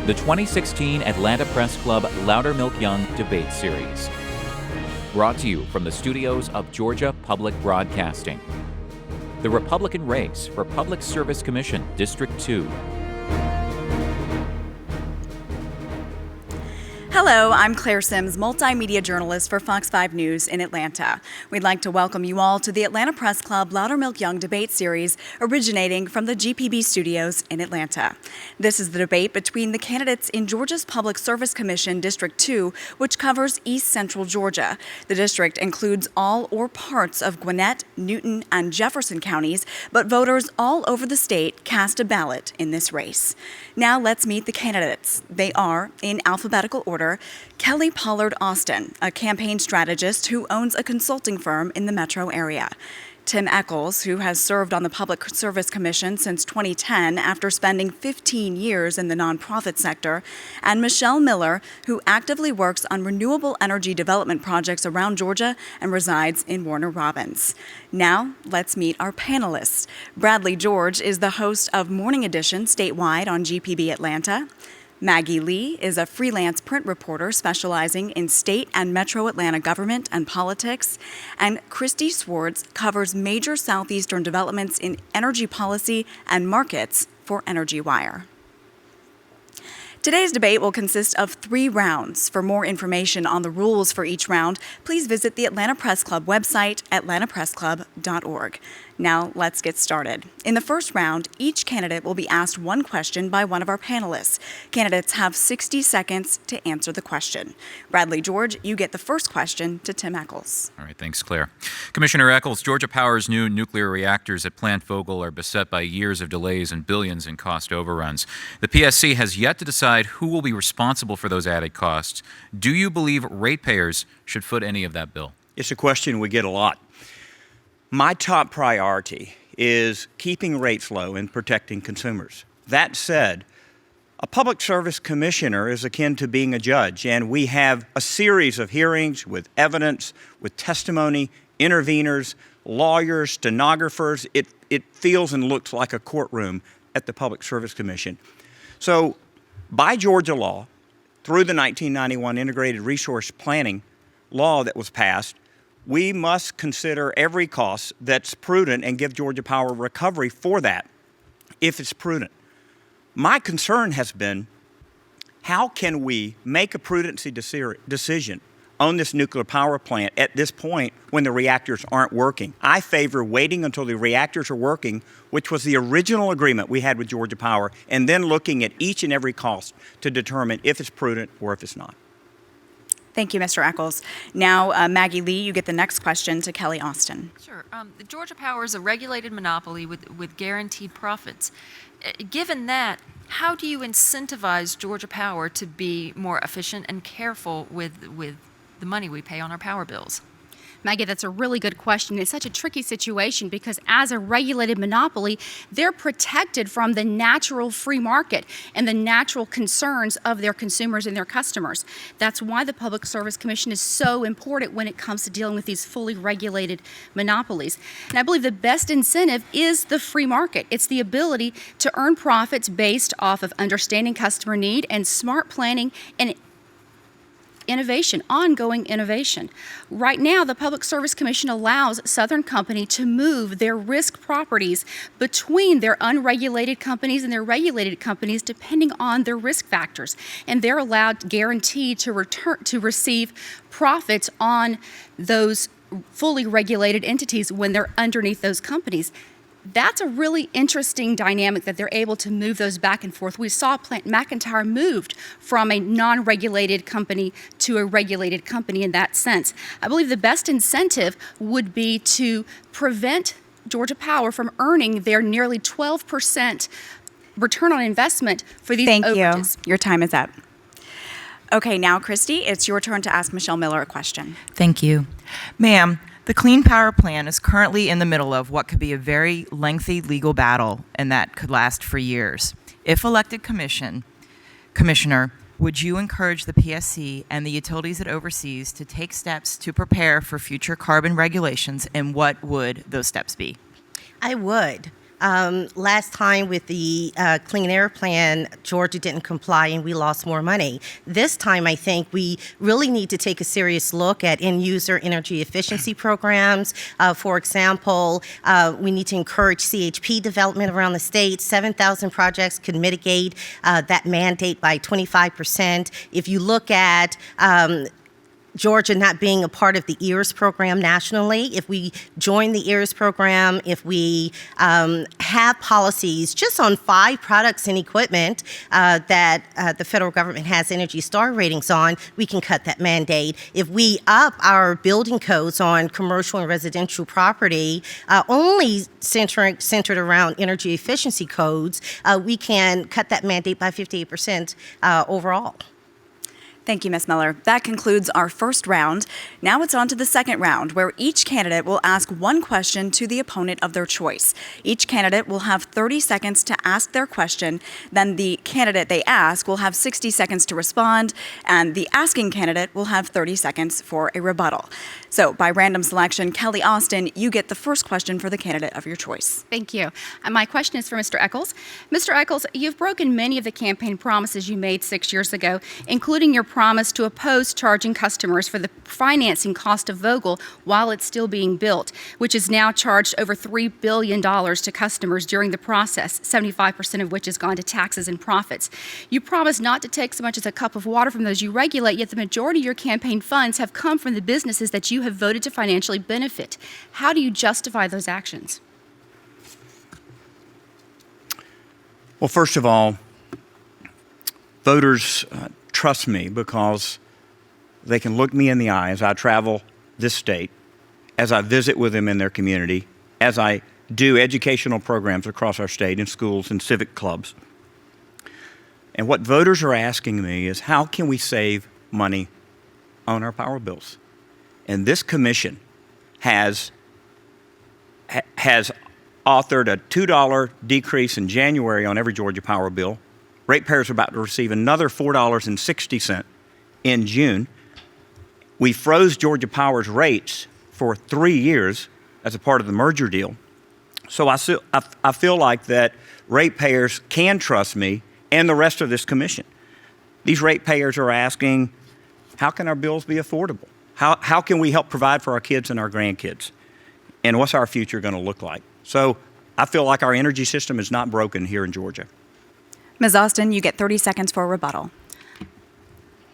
the 2016 Atlanta Press Club Loudermilk Young Debate Series. Brought to you from the studios of Georgia Public Broadcasting. The Republican race for Public Service Commission, District 2. Hello, I'm Claire Sims, multimedia journalist for Fox 5 News in Atlanta. We'd like to welcome you all to the Atlanta Press Club Loudermilk Young Debate Series, originating from the GPB studios in Atlanta. This is the debate between the candidates in Georgia's Public Service Commission District 2, which covers East Central Georgia. The district includes all or parts of Gwinnett, Newton, and Jefferson counties, but voters all over the state cast a ballot in this race. Now let's meet the candidates. They are, in alphabetical order, Kellie Pollard Austin, a campaign strategist who owns a consulting firm in the metro area. Tim Echols, who has served on the Public Service Commission since 2010 after spending 15 years in the nonprofit sector, and Michelle Miller, who actively works on renewable energy development projects around Georgia and resides in Warner Robins. Now, let's meet our panelists. Bradley George is the host of Morning Edition statewide on GPB Atlanta. Maggie Lee is a freelance print reporter specializing in state and metro Atlanta government and politics. And Kristi Swartz covers major southeastern developments in energy policy and markets for Energy Wire. Today's debate will consist of 3 rounds. For more information on the rules for each round, please visit the Atlanta Press Club website, atlantapressclub.org. Now, let's get started. In the first round, each candidate will be asked one question by one of our panelists. Candidates have 60 seconds to answer the question. Bradley George, you get the first question to Tim Echols. All right, thanks, Claire. Commissioner Echols, Georgia Power's new nuclear reactors at Plant Vogtle are beset by years of delays and billions in cost overruns. The PSC has yet to decide who will be responsible for those added costs. Do you believe ratepayers should foot any of that bill? It's a question we get a lot. My top priority is keeping rates low and protecting consumers. That said, a public service commissioner is akin to being a judge, and we have a series of hearings with evidence, with testimony, interveners, lawyers, stenographers. It feels and looks like a courtroom at the Public Service Commission. So, by Georgia law, through the 1991 Integrated Resource Planning law that was passed, we must consider every cost that's prudent and give Georgia Power recovery for that, if it's prudent. My concern has been, how can we make a prudency decision on this nuclear power plant at this point when the reactors aren't working? I favor waiting until the reactors are working, which was the original agreement we had with Georgia Power, and then looking at each and every cost to determine if it's prudent or if it's not. Thank you, Mr. Echols. Now, Maggie Lee, you get the next question to Kellie Austin. Sure. Georgia Power is a regulated monopoly with guaranteed profits. Given that, how do you incentivize Georgia Power to be more efficient and careful with the money we pay on our power bills? Maggie, that's a really good question. It's such a tricky situation because as a regulated monopoly, they're protected from the natural free market and the natural concerns of their consumers and their customers. That's why the Public Service Commission is so important when it comes to dealing with these fully regulated monopolies. And I believe the best incentive is the free market. It's the ability to earn profits based off of understanding customer need and smart planning and innovation, ongoing innovation. Right now, the Public Service Commission allows Southern Company to move their risk properties between their unregulated companies and their regulated companies depending on their risk factors. And they're allowed guaranteed to receive profits on those fully regulated entities when they're underneath those companies. That's a really interesting dynamic that they're able to move those back and forth. We saw Plant McIntyre moved from a non-regulated company to a regulated company in that sense. I believe the best incentive would be to prevent Georgia Power from earning their nearly 12% return on investment for these overages. Thank you. Your time is up. Okay, now, Kristi, it's your turn to ask Michelle Miller a question. Thank you. Ma'am, the Clean Power Plan is currently in the middle of what could be a very lengthy legal battle, and that could last for years. If elected Commissioner, would you encourage the PSC and the utilities it oversees to take steps to prepare for future carbon regulations, and what would those steps be? I would. Last time with the Clean Air Plan, Georgia didn't comply and we lost more money. This time, I think we really need to take a serious look at end-user energy efficiency programs. For example, we need to encourage CHP development around the state. 7,000 projects could mitigate that mandate by 25%. If you look at Georgia not being a part of the EARS program nationally, if we join the EARS program, if we have policies just on 5 products and equipment that the federal government has Energy Star ratings on, we can cut that mandate. If we up our building codes on commercial and residential property, only centered around energy efficiency codes, we can cut that mandate by 58% overall. Thank you, Ms. Miller. That concludes our first round. Now it's on to the second round, where each candidate will ask one question to the opponent of their choice. Each candidate will have 30 seconds to ask their question. Then the candidate they ask will have 60 seconds to respond, and the asking candidate will have 30 seconds for a rebuttal. So, by random selection, Kellie Austin, you get the first question for the candidate of your choice. Thank you. My question is for Mr. Echols. Mr. Echols, you've broken many of the campaign promises you made 6 years ago, including your promise to oppose charging customers for the financing cost of Vogtle while it's still being built, which is now charged over $3 billion to customers during the process, 75% of which has gone to taxes and profits. You promised not to take so much as a cup of water from those you regulate, yet the majority of your campaign funds have come from the businesses that you have voted to financially benefit. How do you justify those actions? Well, first of all, voters trust me because they can look me in the eye as I travel this state, as I visit with them in their community, as I do educational programs across our state in schools and civic clubs. And what voters are asking me is, how can we save money on our power bills? And this commission has authored a $2 decrease in January on every Georgia power bill. Ratepayers are about to receive another $4.60 in June. We froze Georgia Power's rates for 3 years as a part of the merger deal. So I feel like that ratepayers can trust me and the rest of this commission. These ratepayers are asking, how can our bills be affordable? How can we help provide for our kids and our grandkids? And what's our future going to look like? So I feel like our energy system is not broken here in Georgia. Ms. Austin, you get 30 seconds for a rebuttal.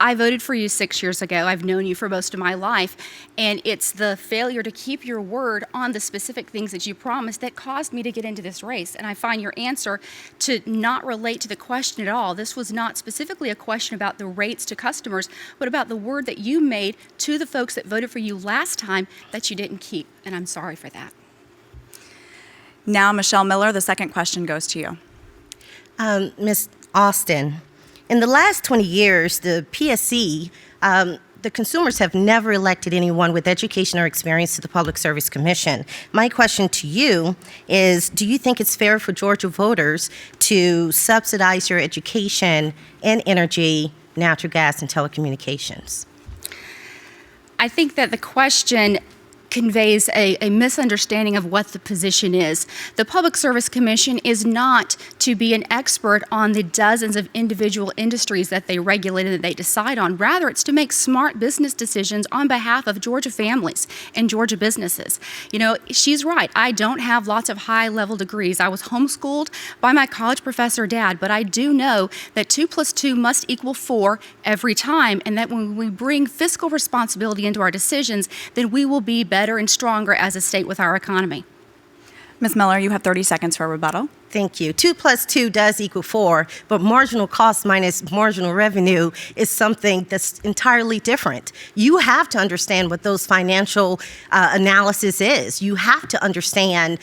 I voted for you 6 years ago. I've known you for most of my life, and it's the failure to keep your word on the specific things that you promised that caused me to get into this race. And I find your answer to not relate to the question at all. This was not specifically a question about the rates to customers, but about the word that you made to the folks that voted for you last time that you didn't keep, and I'm sorry for that. Now, Michelle Miller, the second question goes to you. Ms. Austin, in the last 20 years, the PSC, the consumers have never elected anyone with education or experience to the Public Service Commission. My question to you is, do you think it's fair for Georgia voters to subsidize your education and energy, natural gas, and telecommunications? I think that the question conveys a misunderstanding of what the position is. The Public Service Commission is not to be an expert on the dozens of individual industries that they regulate and that they decide on. Rather, it's to make smart business decisions on behalf of Georgia families and Georgia businesses. You know, she's right. I don't have lots of high-level degrees. I was homeschooled by my college professor dad, but I do know that 2 + 2 must equal 4 every time, and that when we bring fiscal responsibility into our decisions, then we will be better and stronger as a state with our economy. Ms. Miller, you have 30 seconds for a rebuttal. Thank you. 2 + 2 does equal 4, but marginal cost minus marginal revenue is something that's entirely different. You have to understand what those financial analysis is. You have to understand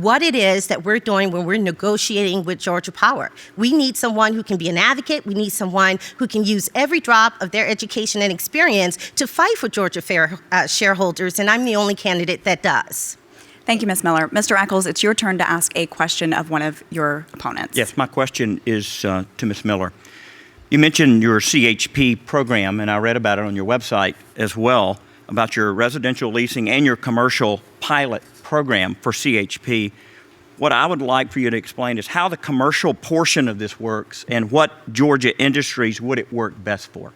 what it is that we're doing when we're negotiating with Georgia Power. We need someone who can be an advocate. We need someone who can use every drop of their education and experience to fight for Georgia shareholders, and I'm the only candidate that does. Thank you, Ms. Miller. Mr. Echols, it's your turn to ask a question of one of your opponents. Yes, my question is to Ms. Miller. You mentioned your CHP program, and I read about it on your website as well, about your residential leasing and your commercial pilot program for CHP. what I would like for you to explain is how the commercial portion of this works and what Georgia industries would it work best for.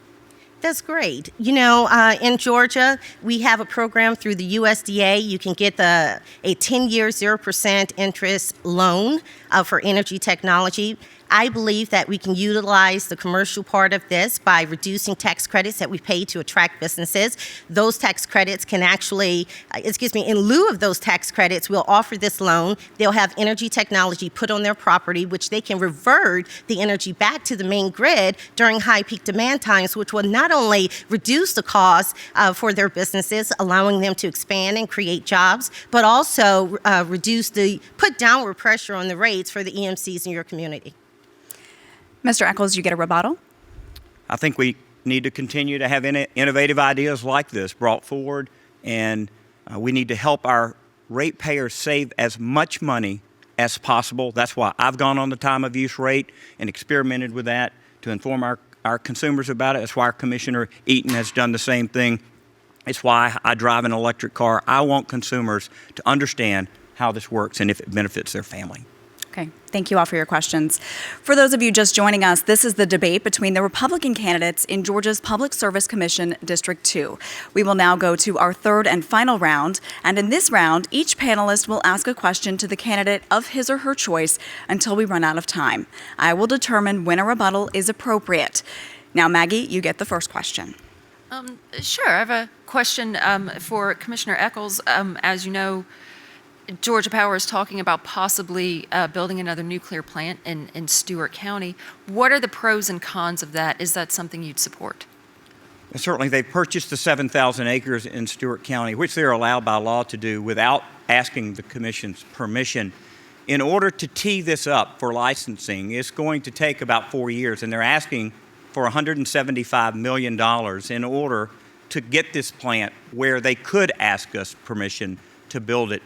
That's great. You know, in Georgia, we have a program through the USDA. You can get a 10-year 0% interest loan for energy technology. I believe that we can utilize the commercial part of this by reducing tax credits that we pay to attract businesses. Those tax credits can actually, in lieu of those tax credits, we'll offer this loan. They'll have energy technology put on their property, which they can revert the energy back to the main grid during high peak demand times, which will not only reduce the cost for their businesses, allowing them to expand and create jobs, but also put downward pressure on the rates for the EMCs in your community. Mr. Echols, you get a rebuttal. I think we need to continue to have innovative ideas like this brought forward, and we need to help our ratepayers save as much money as possible. That's why I've gone on the time of use rate and experimented with that to inform our consumers about it. That's why our Commissioner Eaton has done the same thing. It's why I drive an electric car. I want consumers to understand how this works and if it benefits their family. Okay, thank you all for your questions. For those of you just joining us, this is the debate between the Republican candidates in Georgia's Public Service Commission District 2. We will now go to our third and final round, and in this round, each panelist will ask a question to the candidate of his or her choice until we run out of time. I will determine when a rebuttal is appropriate. Now, Maggie, you get the first question. Sure, I have a question for Commissioner Echols. As you know, Georgia Power is talking about possibly building another nuclear plant in Stewart County. What are the pros and cons of that? Is that something you'd support? Well, certainly, they've purchased the 7,000 acres in Stewart County, which they're allowed by law to do without asking the Commission's permission. In order to tee this up for licensing, it's going to take about 4 years, and they're asking for $175 million in order to get this plant where they could ask us permission to build it.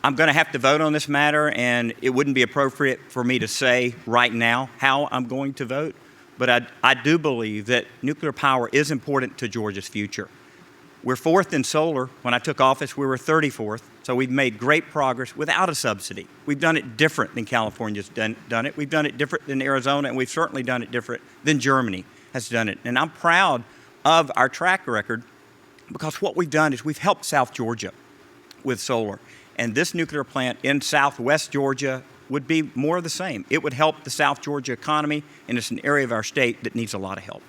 I'm going to have to vote on this matter, and it wouldn't be appropriate for me to say right now how I'm going to vote, but I do believe that nuclear power is important to Georgia's future. We're fourth in solar. When I took office, we were 34th, so we've made great progress without a subsidy. We've done it different than California's done it. We've done it different than Arizona, and we've certainly done it different than Germany has done it. And I'm proud of our track record because what we've done is we've helped South Georgia with solar. And this nuclear plant in southwest Georgia would be more of the same. It would help the South Georgia economy, and it's an area of our state that needs a lot of help.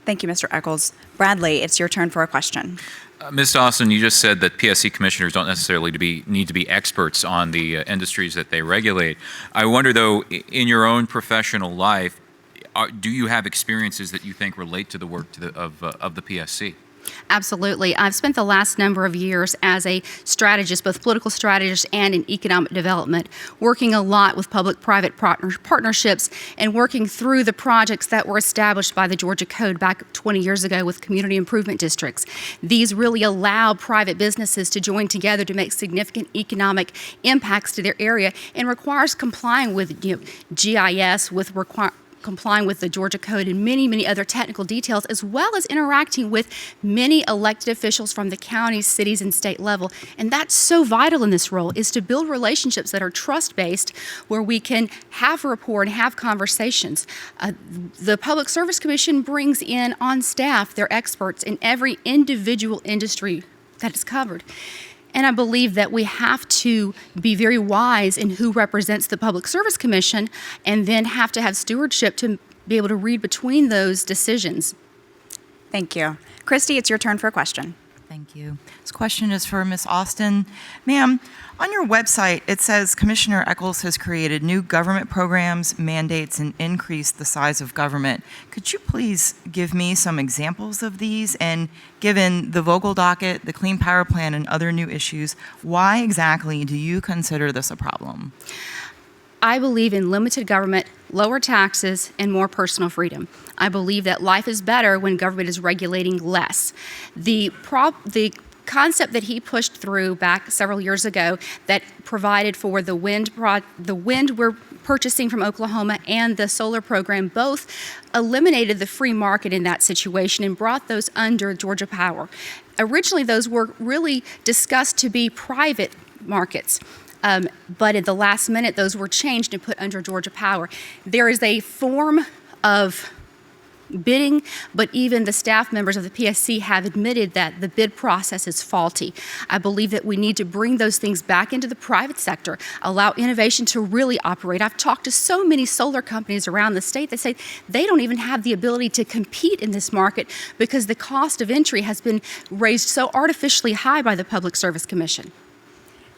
Thank you, Mr. Echols. Bradley, it's your turn for a question. Ms. Dawson, you just said that PSC commissioners don't necessarily need to be experts on the industries that they regulate. I wonder, though, in your own professional life, do you have experiences that you think relate to the work of the PSC? Absolutely. I've spent the last number of years as a strategist, both political strategist and in economic development, working a lot with public-private partnerships and working through the projects that were established by the Georgia Code back 20 years ago with community improvement districts. These really allow private businesses to join together to make significant economic impacts to their area and requires complying with GIS, complying with the Georgia Code and many, many other technical details, as well as interacting with many elected officials from the counties, cities, and state level. And that's so vital in this role, is to build relationships that are trust-based, where we can have rapport and have conversations. The Public Service Commission brings in on staff their experts in every individual industry that is covered. And I believe that we have to be very wise in who represents the Public Service Commission and then have to have stewardship to be able to read between those decisions. Thank you. Kristi, it's your turn for a question. Thank you. This question is for Ms. Austin. Ma'am, on your website, it says Commissioner Echols has created new government programs, mandates, and increased the size of government. Could you please give me some examples of these? And given the Vogel docket, the Clean Power Plan, and other new issues, why exactly do you consider this a problem? I believe in limited government, lower taxes, and more personal freedom. I believe that life is better when government is regulating less. The concept that he pushed through back several years ago that provided for the wind we're purchasing from Oklahoma and the solar program both eliminated the free market in that situation and brought those under Georgia Power. Originally, those were really discussed to be private markets. But at the last minute, those were changed and put under Georgia Power. There is a form of bidding, but even the staff members of the PSC have admitted that the bid process is faulty. I believe that we need to bring those things back into the private sector, allow innovation to really operate. I've talked to so many solar companies around the state that say they don't even have the ability to compete in this market because the cost of entry has been raised so artificially high by the Public Service Commission.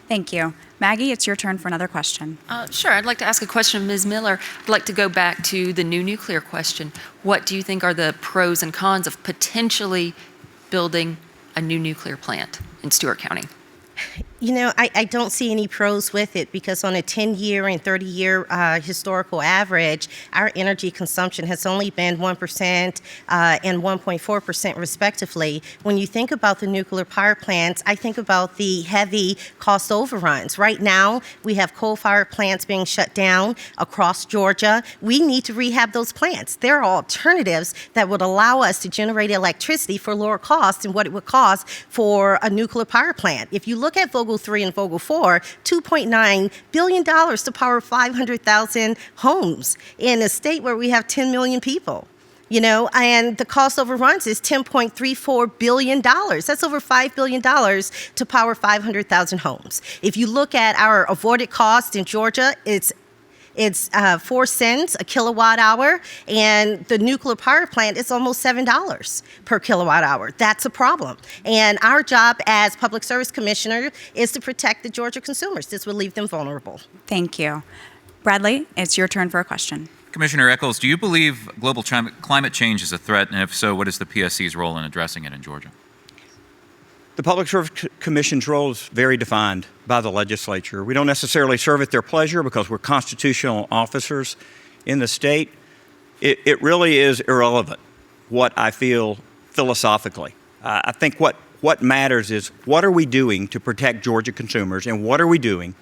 Thank you. Maggie, it's your turn for another question. Sure, I'd like to ask a question of Ms. Miller. I'd like to go back to the new nuclear question. What do you think are the pros and cons of potentially building a new nuclear plant in Stewart County? You know, I don't see any pros with it because on a 10-year and 30-year historical average, our energy consumption has only been 1% and 1.4% respectively. When you think about the nuclear power plants, I think about the heavy cost overruns. Right now, we have coal-fired plants being shut down across Georgia. We need to rehab those plants. There are alternatives that would allow us to generate electricity for lower costs than what it would cost for a nuclear power plant. If you look at Vogtle 3 and Vogtle 4, $2.9 billion to power 500,000 homes in a state where we have 10 million people. You know, and the cost overruns is $10.34 billion. That's over $5 billion to power 500,000 homes. If you look at our avoided cost in Georgia, it's 4 cents a kilowatt hour, and the nuclear power plant is almost $7 per kilowatt hour. That's a problem. And our job as Public Service Commissioner is to protect the Georgia consumers. This would leave them vulnerable. Thank you. Bradley, it's your turn for a question. Commissioner Echols, do you believe global climate change is a threat? And if so, what is the PSC's role in addressing it in Georgia? The Public Service Commission's role is very defined by the legislature. We don't necessarily serve at their pleasure because we're constitutional officers in the state. It really is irrelevant what I feel philosophically. I think what matters is what are we doing to protect Georgia consumers, and what are we doing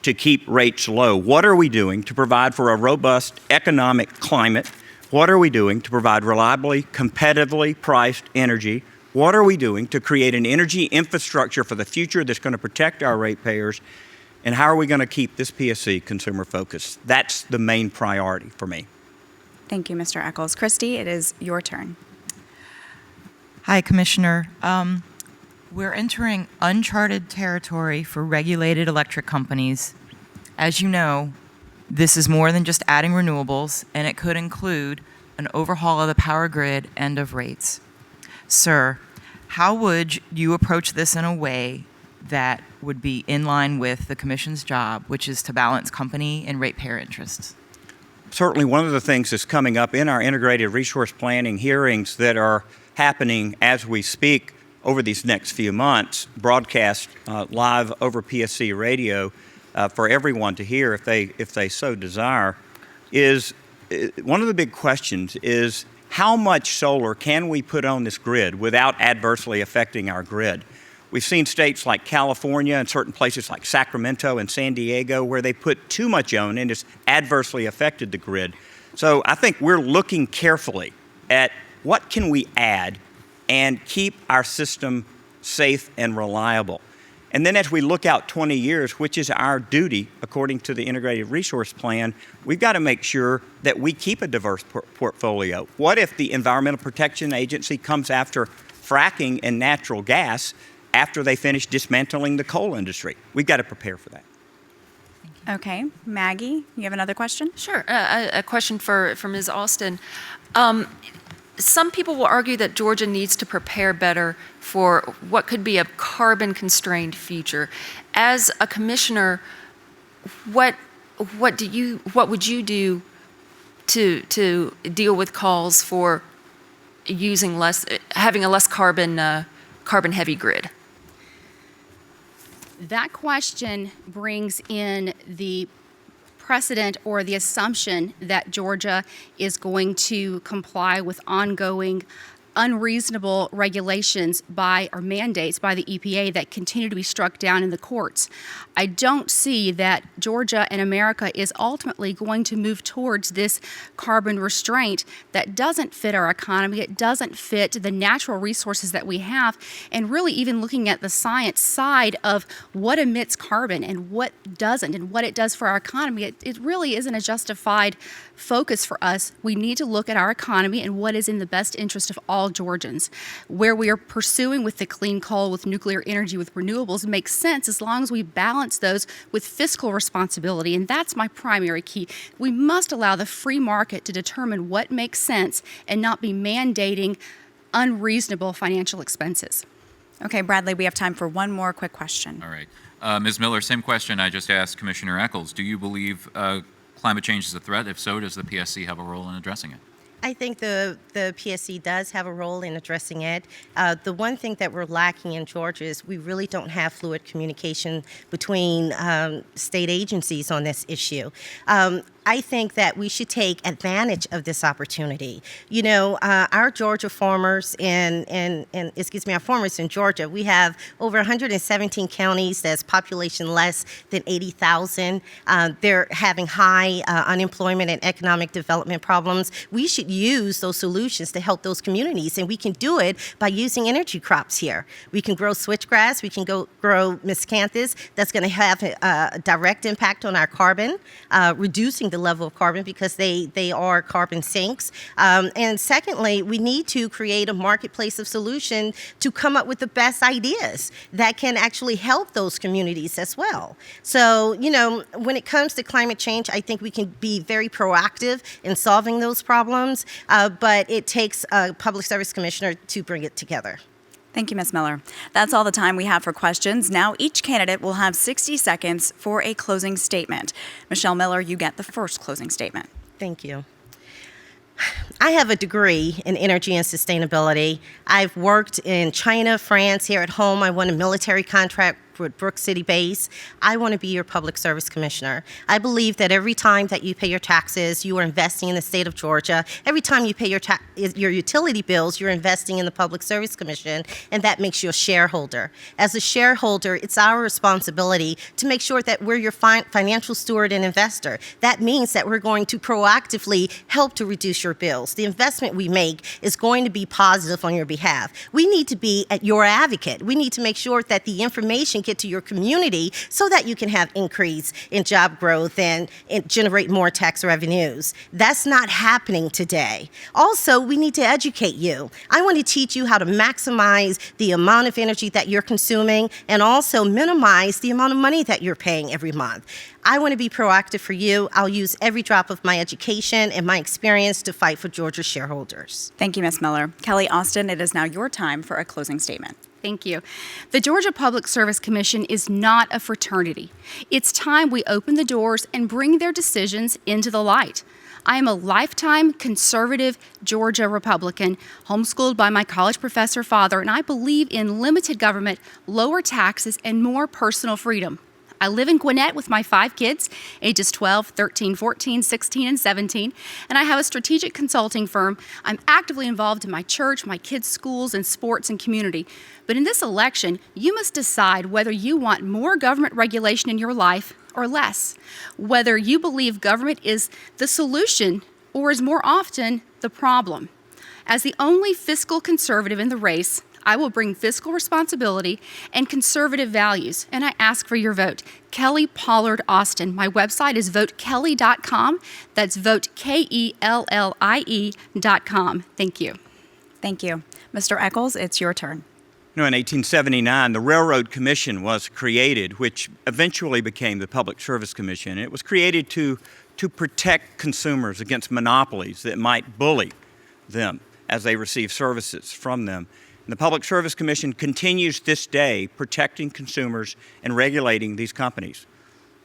to keep rates low? What are we doing to provide for a robust economic climate? What are we doing to provide reliably, competitively priced energy? What are we doing to create an energy infrastructure for the future that's going to protect our ratepayers? And how are we going to keep this PSC consumer focused? That's the main priority for me. Thank you, Mr. Echols. Kristi, it is your turn. Hi, Commissioner. We're entering uncharted territory for regulated electric companies. As you know, this is more than just adding renewables, and it could include an overhaul of the power grid and of rates. Sir, how would you approach this in a way that would be in line with the Commission's job, which is to balance company and ratepayer interests? Certainly one of the things that's coming up in our integrated resource planning hearings that are happening as we speak over these next few months, broadcast live over PSC radio for everyone to hear if they so desire, is one of the big questions is how much solar can we put on this grid without adversely affecting our grid? We've seen states like California and certain places like Sacramento and San Diego where they put too much on and it's adversely affected the grid. So I think we're looking carefully at what can we add and keep our system safe and reliable. And then as we look out 20 years, which is our duty according to the Integrated Resource Plan, we've got to make sure that we keep a diverse portfolio. What if the Environmental Protection Agency comes after fracking and natural gas after they finish dismantling the coal industry? We've got to prepare for that. Okay. Maggie, you have another question? Sure. A question for Ms. Alston. Some people will argue that Georgia needs to prepare better for what could be a carbon-constrained future. As a commissioner, what would you do to deal with calls for having a less carbon-heavy grid? That question brings in the precedent or the assumption that Georgia is going to comply with ongoing unreasonable regulations or mandates by the EPA that continue to be struck down in the courts. I don't see that Georgia and America is ultimately going to move towards this carbon restraint that doesn't fit our economy, it doesn't fit the natural resources that we have, and really even looking at the science side of what emits carbon and what doesn't and what it does for our economy. It really isn't a justified focus for us. We need to look at our economy and what is in the best interest of all Georgians. Where we are pursuing with the clean coal, with nuclear energy, with renewables makes sense as long as we balance those with fiscal responsibility, and that's my primary key. We must allow the free market to determine what makes sense and not be mandating unreasonable financial expenses. Okay, Bradley, we have time for one more quick question. All right. Ms. Miller, same question I just asked Commissioner Echols. Do you believe climate change is a threat? If so, does the PSC have a role in addressing it? I think the PSC does have a role in addressing it. The one thing that we're lacking in Georgia is we really don't have fluid communication between state agencies on this issue. I think that we should take advantage of this opportunity. You know, our Georgia farmers our farmers in Georgia, we have over 117 counties that's population less than 80,000. They're having high unemployment and economic development problems. We should use those solutions to help those communities, and we can do it by using energy crops here. We can grow switchgrass, we can grow miscanthus. That's going to have a direct impact on our carbon, reducing the level of carbon because they are carbon sinks. And secondly, we need to create a marketplace of solution to come up with the best ideas that can actually help those communities as well. So, you know, when it comes to climate change, I think we can be very proactive in solving those problems, but it takes a public service commissioner to bring it together. Thank you, Ms. Miller. That's all the time we have for questions. Now each candidate will have 60 seconds for a closing statement. Michelle Miller, you get the first closing statement. Thank you. I have a degree in energy and sustainability. I've worked in China, France, here at home. I won a military contract with Brook City Base. I want to be your public service commissioner. I believe that every time that you pay your taxes, you are investing in the state of Georgia. Every time you pay your utility bills, you're investing in the Public Service Commission, and that makes you a shareholder. As a shareholder, it's our responsibility to make sure that we're your financial steward and investor. That means that we're going to proactively help to reduce your bills. The investment we make is going to be positive on your behalf. We need to be your advocate. We need to make sure that the information get to your community so that you can have increase in job growth and generate more tax revenues. That's not happening today. Also, we need to educate you. I want to teach you how to maximize the amount of energy that you're consuming and also minimize the amount of money that you're paying every month. I want to be proactive for you. I'll use every drop of my education and my experience to fight for Georgia shareholders. Thank you, Ms. Miller. Kellie Austin, it is now your time for a closing statement. Thank you. The Georgia Public Service Commission is not a fraternity. It's time we open the doors and bring their decisions into the light. I am a lifetime conservative Georgia Republican, homeschooled by my college professor father, and I believe in limited government, lower taxes, and more personal freedom. I live in Gwinnett with my 5 kids, ages 12, 13, 14, 16, and 17, and I have a strategic consulting firm. I'm actively involved in my church, my kids' schools, and sports and community. But in this election, you must decide whether you want more government regulation in your life or less, whether you believe government is the solution or is more often the problem. As the only fiscal conservative in the race, I will bring fiscal responsibility and conservative values, and I ask for your vote. Kellie Pollard Austin. My website is votekellie.com. That's votekellie.com. Thank you. Thank you. Mr. Echols, it's your turn. You know, in 1879, the Railroad Commission was created, which eventually became the Public Service Commission. It was created to protect consumers against monopolies that might bully them as they receive services from them. And the Public Service Commission continues this day protecting consumers and regulating these companies.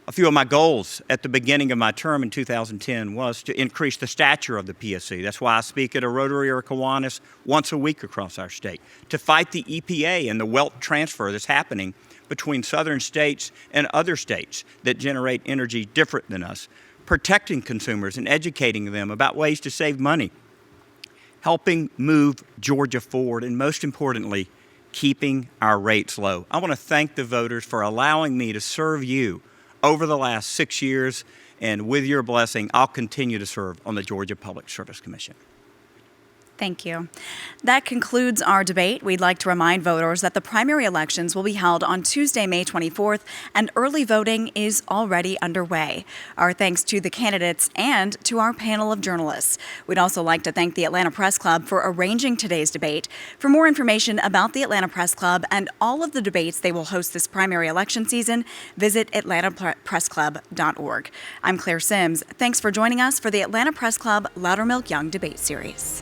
A few of my goals at the beginning of my term in 2010 was to increase the stature of the PSC. That's why I speak at a Rotary or a Kiwanis once a week across our state, to fight the EPA and the wealth transfer that's happening between southern states and other states that generate energy different than us, protecting consumers and educating them about ways to save money, helping move Georgia forward, and most importantly, keeping our rates low. I want to thank the voters for allowing me to serve you over the last 6 years, and with your blessing, I'll continue to serve on the Georgia Public Service Commission. Thank you. That concludes our debate. We'd like to remind voters that the primary elections will be held on Tuesday, May 24th, and early voting is already underway. Our thanks to the candidates and to our panel of journalists. We'd also like to thank the Atlanta Press Club for arranging today's debate. For more information about the Atlanta Press Club and all of the debates they will host this primary election season, visit atlantapressclub.org. I'm Claire Sims. Thanks for joining us for the Atlanta Press Club Loudermilk Young Debate Series.